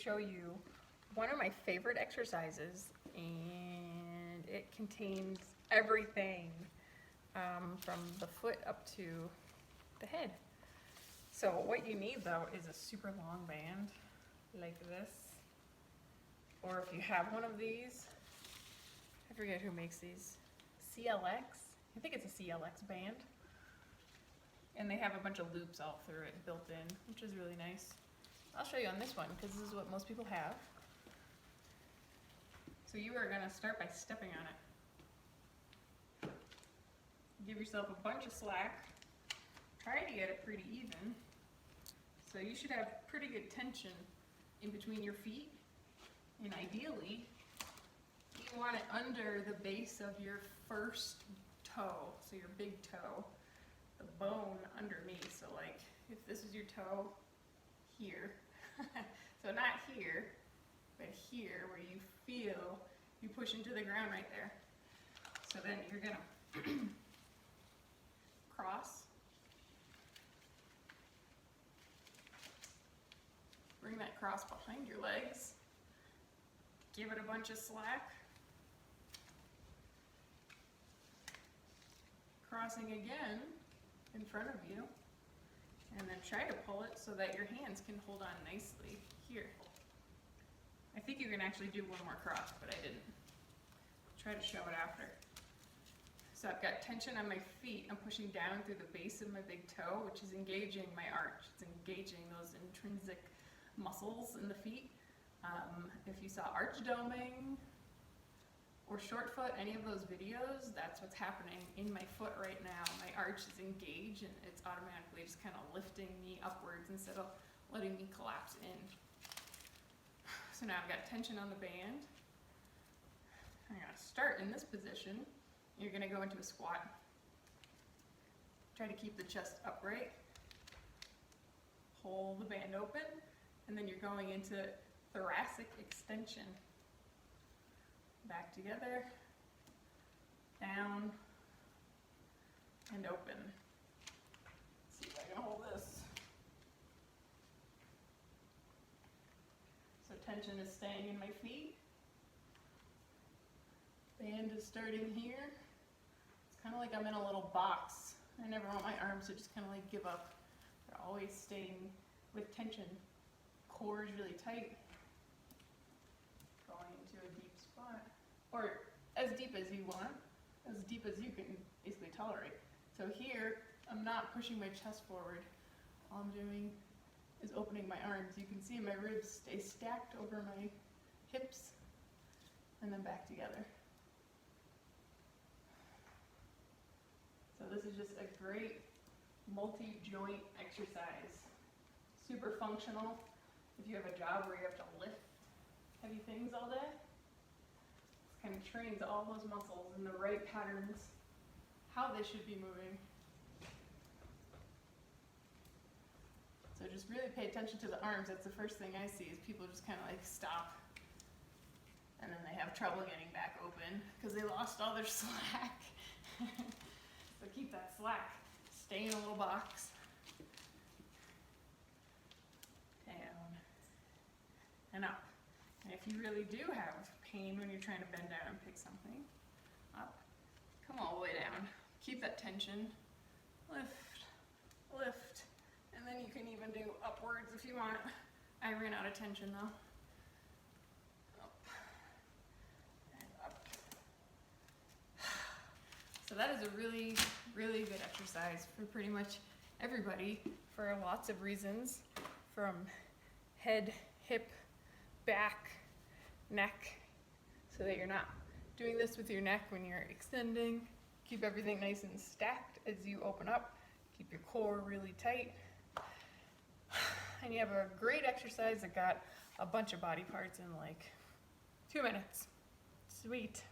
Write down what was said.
show you one of my favorite exercises, and it contains everything from the foot up to the head. So what you need though is a super long band like this, or if you have one of these, I forget who makes these, CLX, I think it's a CLX band, and they have a bunch of loops all through it built in, which is really nice. I'll show you on this one because this is what most people have. So you are going to start by stepping on it. Give yourself a bunch of slack. Try to get it pretty even. So you should have pretty good tension in between your feet. And ideally, you want it under the base of your first toe, so your big toe, the bone underneath. So like if this is your toe here, so not here, but here where you feel you push into the ground right there. So then you're gonna cross, bring that cross behind your legs, give it a bunch of slack, crossing again in front of you, and then try to pull it so that your hands can hold on nicely here. I think you can actually do one more cross, but I didn't. Try to show it after. So I've got tension on my feet. I'm pushing down through the base of my big toe, which is engaging my arch. It's engaging those intrinsic muscles in the feet. If you saw arch doming or short foot, any of those videos, that's what's happening in my foot right now. My arch is engaged and it's automatically just kind of lifting me upwards instead of letting me collapse in. So now I've got tension on the band. I'm going to start in this position. You're going to go into a squat. Try to keep the chest upright. Hold the band open, and then you're going into thoracic extension. Back together, down, and open. Let's see if I can hold this. So tension is staying in my feet. Band is starting here. It's kind of like I'm in a little box. I never want my arms to just kind of like give up. They're always staying with tension. Core is really tight. Going into a deep spot. Or as deep as you want, as deep as you can basically tolerate. So here, I'm not pushing my chest forward. All I'm doing is opening my arms. You can see my ribs stay stacked over my hips and then back together. So this is just a great multi-joint exercise. Super functional. If you have a job where you have to lift heavy things all day, this kind of trains all those muscles in the right patterns, how they should be moving. So just really pay attention to the arms. That's the first thing I see is people just kind of like stop and then they have trouble getting back open because they lost all their slack. So keep that slack. Stay in a little box. Down and up. And if you really do have pain when you're trying to bend down and pick something, up, come all the way down. Keep that tension. Lift, lift. And then you can even do upwards if you want. I ran out of tension though. Up and up. So that is a really, really good exercise for pretty much everybody for lots of reasons, from head, hip, back, neck, so that you're not doing this with your neck when you're extending. Keep everything nice and stacked as you open up. Keep your core really tight. And you have a great exercise that got a bunch of body parts in like 2 minutes. Sweet.